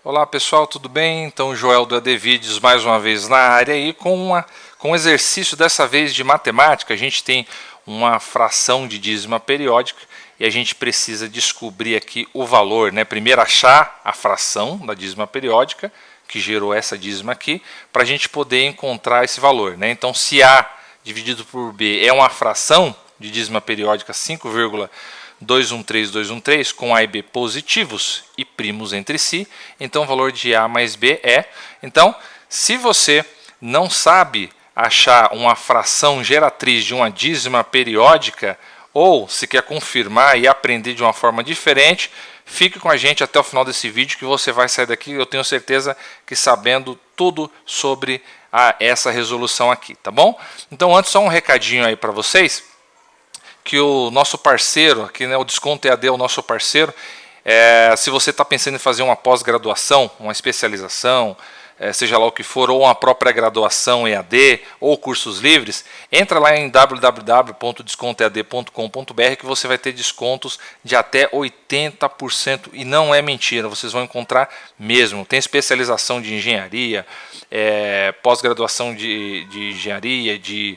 Olá pessoal, tudo bem? Então Joel do AD Vídeos mais uma vez na área aí com um exercício dessa vez de matemática. A gente tem uma fração de dízima periódica e a gente precisa descobrir aqui o valor, né? Primeiro achar a fração da dízima periódica que gerou essa dízima aqui para a gente poder encontrar esse valor, né? Então se A dividido por B é uma fração de dízima periódica 5,213213 com A e B positivos e primos entre si, então o valor de A mais B é. Então, se você não sabe achar uma fração geratriz de uma dízima periódica, ou se quer confirmar e aprender de uma forma diferente, fique com a gente até o final desse vídeo que você vai sair daqui, eu tenho certeza que sabendo tudo sobre essa resolução aqui, tá bom? Então antes só um recadinho aí para vocês, que o nosso parceiro, aqui, né, o Desconto EAD é o nosso parceiro. Se você está pensando em fazer uma pós-graduação, uma especialização, seja lá o que for, ou uma própria graduação EAD, ou cursos livres, entra lá em www.descontoead.com.br que você vai ter descontos de até 80%, e não é mentira, vocês vão encontrar mesmo. Tem especialização de engenharia, pós-graduação de engenharia, de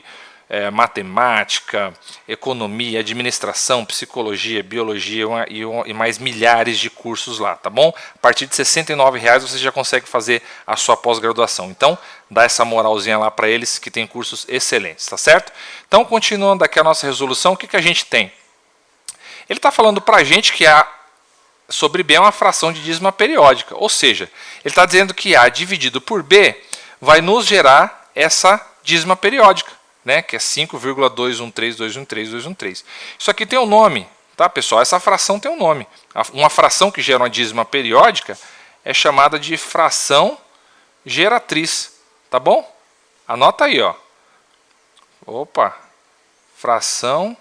matemática, economia, administração, psicologia, biologia e mais milhares de cursos lá, tá bom? A partir de R$ 69,00 você já consegue fazer a sua pós-graduação. Então, dá essa moralzinha lá para eles que tem cursos excelentes, tá certo? Então, continuando aqui a nossa resolução, o que a gente tem? Ele está falando para a gente que A sobre B é uma fração de dízima periódica, ou seja, ele está dizendo que A dividido por B vai nos gerar essa dízima periódica, né, que é 5,213213. Isso aqui tem um nome, tá, pessoal? Essa fração tem um nome. Uma fração que gera uma dízima periódica é chamada de fração geratriz, tá bom? Anota aí, ó. Opa, fração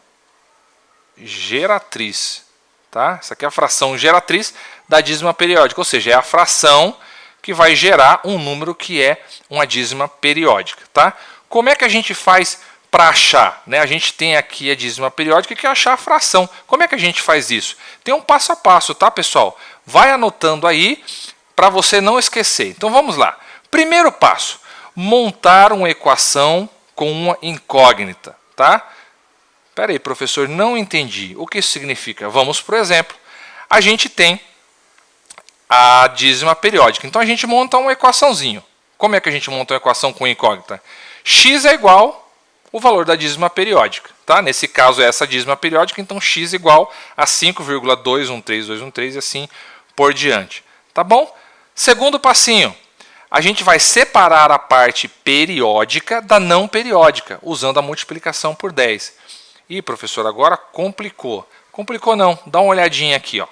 geratriz, tá? Essa aqui é a fração geratriz da dízima periódica, ou seja, é a fração que vai gerar um número que é uma dízima periódica, tá? Como é que a gente faz para achar, né? A gente tem aqui a dízima periódica que é achar a fração. Como é que a gente faz isso? Tem um passo a passo, tá, pessoal? Vai anotando aí para você não esquecer. Então vamos lá. Primeiro passo, montar uma equação com uma incógnita, tá? Espera aí, professor, não entendi. O que isso significa? Vamos por exemplo. A gente tem a dízima periódica. Então a gente monta uma equaçãozinho. Como é que a gente monta uma equação com incógnita? X é igual o valor da dízima periódica, tá? Nesse caso é essa dízima periódica, então x igual a 5,213213 e assim por diante, tá bom? Segundo passinho, a gente vai separar a parte periódica da não periódica, usando a multiplicação por 10. Ih, professor, agora complicou. Complicou não, dá uma olhadinha aqui, ó.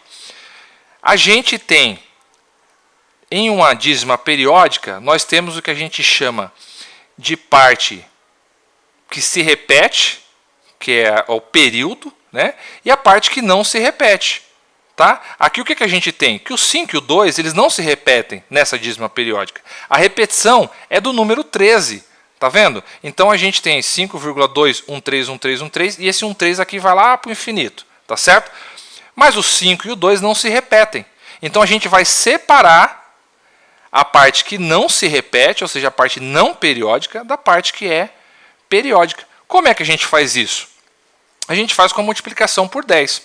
A gente tem, em uma dízima periódica, nós temos o que a gente chama de parte que se repete, que é o período, né? E a parte que não se repete, tá? Aqui o que a gente tem? Que o 5 e o 2 eles não se repetem nessa dízima periódica. A repetição é do número 13, tá vendo? Então a gente tem 5,2131313 e esse 13 aqui vai lá para o infinito, tá certo? Mas o 5 e o 2 não se repetem. Então a gente vai separar a parte que não se repete, ou seja, a parte não periódica, da parte que é periódica. Como é que a gente faz isso? A gente faz com a multiplicação por 10.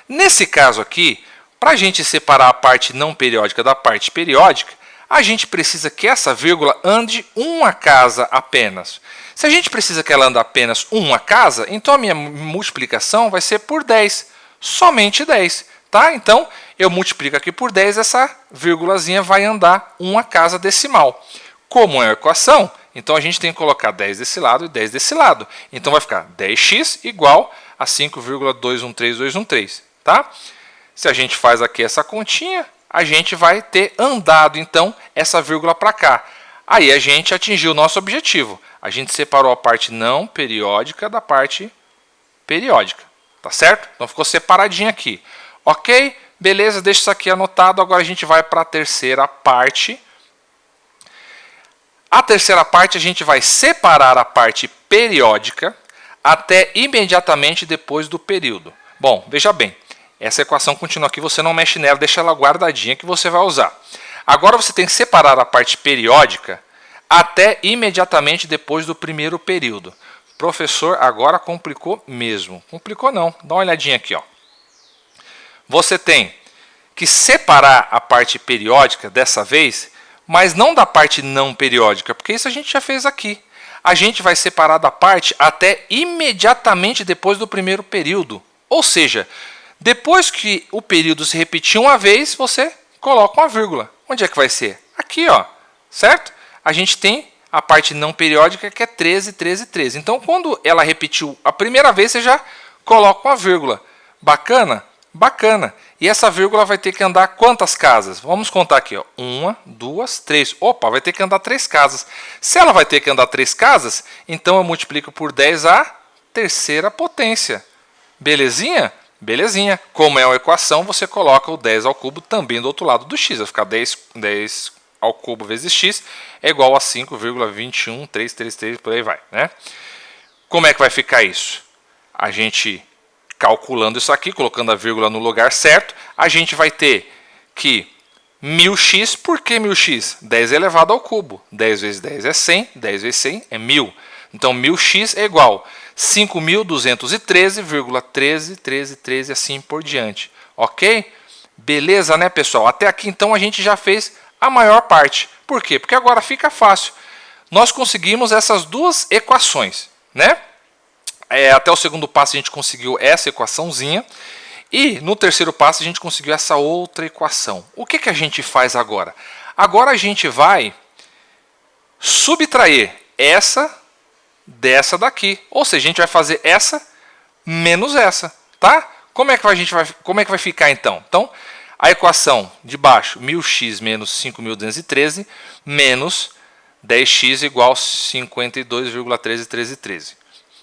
Nesse caso aqui, para a gente separar a parte não periódica da parte periódica, a gente precisa que essa vírgula ande uma casa apenas. Se a gente precisa que ela ande apenas uma casa, então a minha multiplicação vai ser por 10. Somente 10. Tá? Então, eu multiplico aqui por 10, essa vírgulazinha vai andar uma casa decimal. Como é uma equação, então a gente tem que colocar 10 desse lado e 10 desse lado. Então vai ficar 10x igual a 5,213213. Tá? Se a gente faz aqui essa continha, a gente vai ter andado então essa vírgula para cá. Aí a gente atingiu o nosso objetivo. A gente separou a parte não periódica da parte periódica. Tá certo? Então ficou separadinho aqui. Ok? Beleza, deixa isso aqui anotado. Agora a gente vai para a terceira parte. A terceira parte a gente vai separar a parte periódica até imediatamente depois do período. Bom, veja bem, essa equação continua aqui, você não mexe nela, deixa ela guardadinha que você vai usar. Agora você tem que separar a parte periódica até imediatamente depois do primeiro período. Professor, agora complicou mesmo. Complicou não. Dá uma olhadinha aqui, ó. Você tem que separar a parte periódica dessa vez, mas não da parte não periódica, porque isso a gente já fez aqui. A gente vai separar da parte até imediatamente depois do primeiro período. Ou seja, depois que o período se repetir uma vez, você coloca uma vírgula. Onde é que vai ser? Aqui, ó, certo? A gente tem a parte não periódica que é 13, 13, 13. Então, quando ela repetiu a primeira vez, você já coloca uma vírgula. Bacana? Bacana. E essa vírgula vai ter que andar quantas casas? Vamos contar aqui, ó. 1, 2, 3. Opa, vai ter que andar 3 casas. Se ela vai ter que andar 3 casas, então eu multiplico por 10 a terceira potência. Belezinha? Belezinha. Como é uma equação, você coloca o 10 ao cubo também do outro lado do x. Vai ficar 10 ao cubo vezes x é igual a 5,21333, por aí vai, né? Como é que vai ficar isso? A gente, calculando isso aqui, colocando a vírgula no lugar certo, a gente vai ter que 1000x, por que 1000x? 10 elevado ao cubo. 10 vezes 10 é 100, 10 vezes 100 é 1000. Então, 1000x é igual a 5.213,1313 e assim por diante. Ok? Beleza, né, pessoal? Até aqui, então, a gente já fez a maior parte. Por quê? Porque agora fica fácil. Nós conseguimos essas duas equações, né? Até o segundo passo a gente conseguiu essa equaçãozinha. E no terceiro passo a gente conseguiu essa outra equação. O que a gente faz agora? Agora a gente vai subtrair essa dessa daqui. Ou seja, a gente vai fazer essa menos essa, tá? Como é que vai ficar então? Então, a equação de baixo, 1000x menos 5.213 menos 10x igual a 52,131313.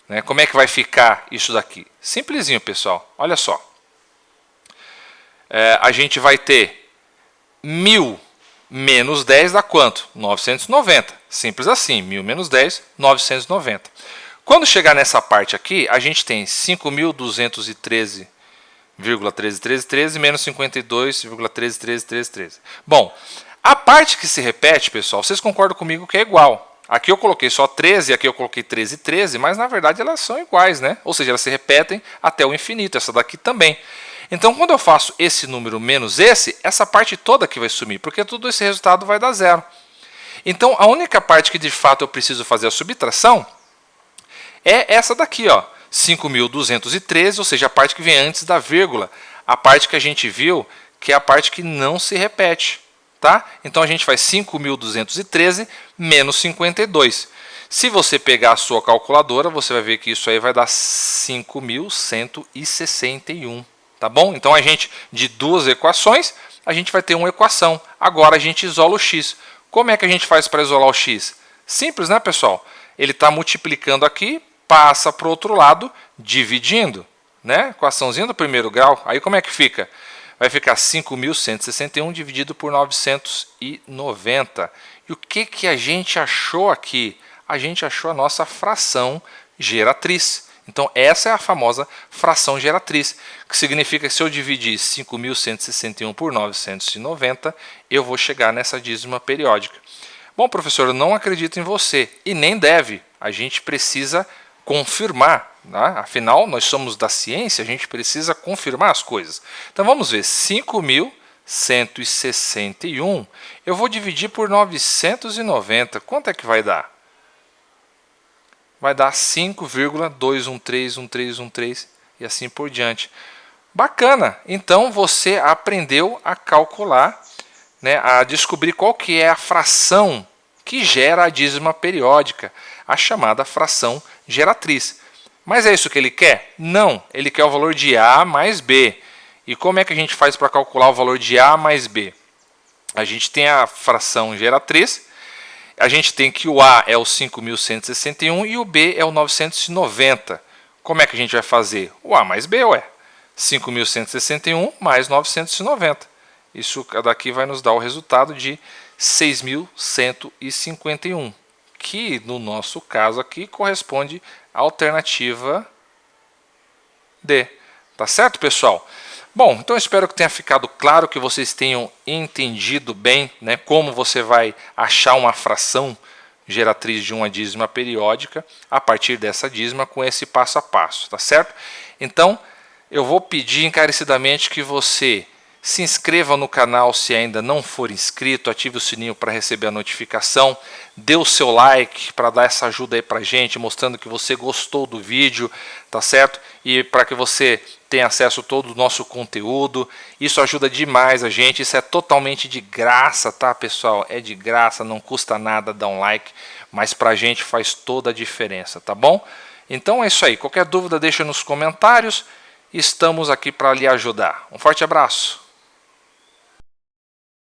Né? Como é que vai ficar isso daqui? Simplesinho, pessoal. Olha só. A gente vai ter 1000 menos 10 dá quanto? 990. Simples assim. 1000 menos 10, 990. Quando chegar nessa parte aqui, a gente tem 5.213,1313 menos 52,131313. Bom, a parte que se repete, pessoal, vocês concordam comigo que é igual. Aqui eu coloquei só 13, aqui eu coloquei 13 e 13, mas na verdade elas são iguais, né? Ou seja, elas se repetem até o infinito, essa daqui também. Então, quando eu faço esse número menos esse, essa parte toda aqui vai sumir, porque todo esse resultado vai dar zero. Então, a única parte que de fato eu preciso fazer a subtração é essa daqui, ó, 5.213, ou seja, a parte que vem antes da vírgula, a parte que a gente viu que é a parte que não se repete. Tá? Então, a gente faz 5.213 menos 52. Se você pegar a sua calculadora, você vai ver que isso aí vai dar 5.161. Tá bom? Então, a gente, de duas equações, a gente vai ter uma equação. Agora, a gente isola o x. Como é que a gente faz para isolar o x? Simples, né, pessoal? Ele está multiplicando aqui, passa para o outro lado, dividindo. Né? Equaçãozinha do primeiro grau. Aí, como é que fica? Vai ficar 5.161 dividido por 990. E o que a gente achou aqui? A gente achou a nossa fração geratriz. Então, essa é a famosa fração geratriz, que significa que se eu dividir 5.161 por 990, eu vou chegar nessa dízima periódica. Bom, professor, eu não acredito em você, e nem deve. A gente precisa confirmar. Né? Afinal, nós somos da ciência, a gente precisa confirmar as coisas. Então, vamos ver. 5.161, eu vou dividir por 990. Quanto é que vai dar? Vai dar 5,2131313 e assim por diante. Bacana! Então você aprendeu a calcular, né, a descobrir qual que é a fração que gera a dízima periódica, a chamada fração geratriz. Mas é isso que ele quer? Não, ele quer o valor de A mais B. E como é que a gente faz para calcular o valor de A mais B? A gente tem a fração geratriz. A gente tem que o A é o 5.161 e o B é o 990. Como é que a gente vai fazer? O A mais B, ué. 5.161 mais 990. Isso daqui vai nos dar o resultado de 6.151, que no nosso caso aqui corresponde à alternativa D. Tá certo, pessoal? Bom, então eu espero que tenha ficado claro, que vocês tenham entendido bem, né, como você vai achar uma fração geratriz de uma dízima periódica a partir dessa dízima com esse passo a passo, tá certo? Então, eu vou pedir encarecidamente que você se inscreva no canal se ainda não for inscrito, ative o sininho para receber a notificação, dê o seu like para dar essa ajuda aí pra gente, mostrando que você gostou do vídeo, tá certo? E para que você tenha acesso a todo o nosso conteúdo, isso ajuda demais a gente, isso é totalmente de graça, tá pessoal? É de graça, não custa nada dar um like, mas pra gente faz toda a diferença, tá bom? Então é isso aí, qualquer dúvida deixa nos comentários, estamos aqui para lhe ajudar. Um forte abraço!